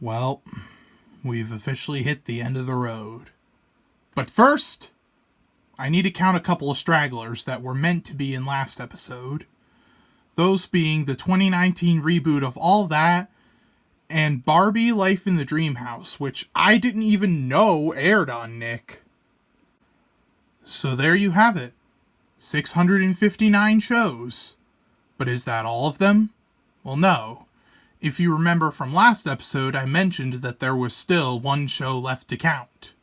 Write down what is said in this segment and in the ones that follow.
Well, we've officially hit the end of the road. But first, I need to count a couple of stragglers that were meant to be in last episode. Those being the 2019 reboot of All That and Barbie Life in the Dream House, which I didn't even know aired on Nick. So there you have it. 659 shows. But is that all of them? Well, no. If you remember from last episode, I mentioned that there was still one show left to count.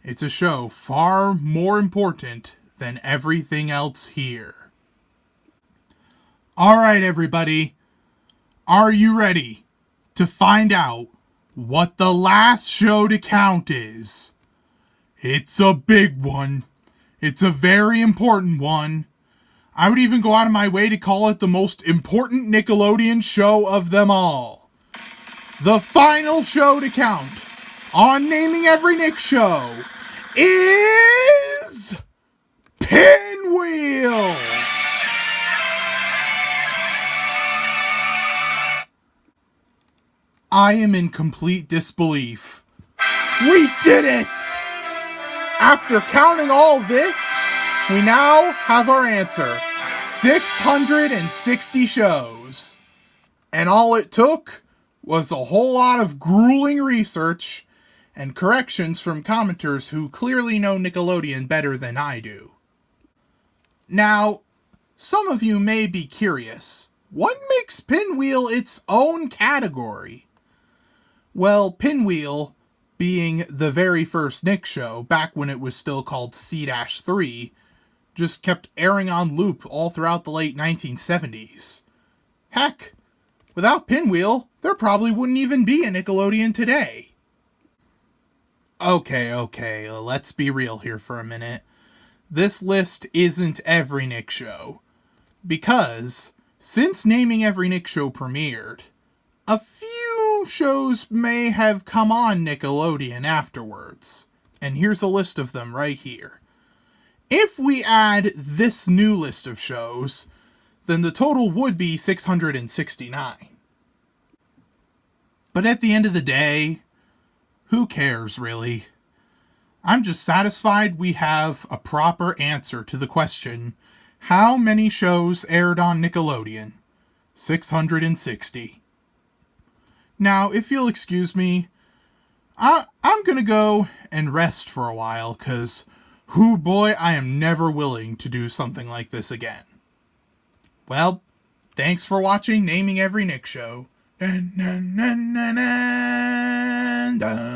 It's a show far more important than everything else here. Alright, everybody. Are you ready to find out what the last show to count is? It's a big one. It's a very important one. I would even go out of my way to call it the most important Nickelodeon show of them all. The final show to count on Naming Every Nick Show is Pinwheel! I am in complete disbelief. We did it! After counting all this, we now have our answer. 660 shows. And all it took was a whole lot of grueling research and corrections from commenters who clearly know Nickelodeon better than I do. Now, some of you may be curious. What makes Pinwheel its own category? Well, Pinwheel, being the very first Nick show, back when it was still called C-3, just kept airing on loop all throughout the late 1970s. Heck, without Pinwheel, there probably wouldn't even be a Nickelodeon today. Okay, let's be real here for a minute. This list isn't every Nick show. Because, since Naming Every Nick Show premiered, a few shows may have come on Nickelodeon afterwards. And here's a list of them right here. If we add this new list of shows, then the total would be 669. But at the end of the day, who cares really? I'm just satisfied we have a proper answer to the question, how many shows aired on Nickelodeon? 660. Now, if you'll excuse me, I'm gonna go and rest for a while, cause hoo boy, I am never willing to do something like this again. Well, thanks for watching Naming Every Nick Show. Dun, dun, dun, dun, dun, dun.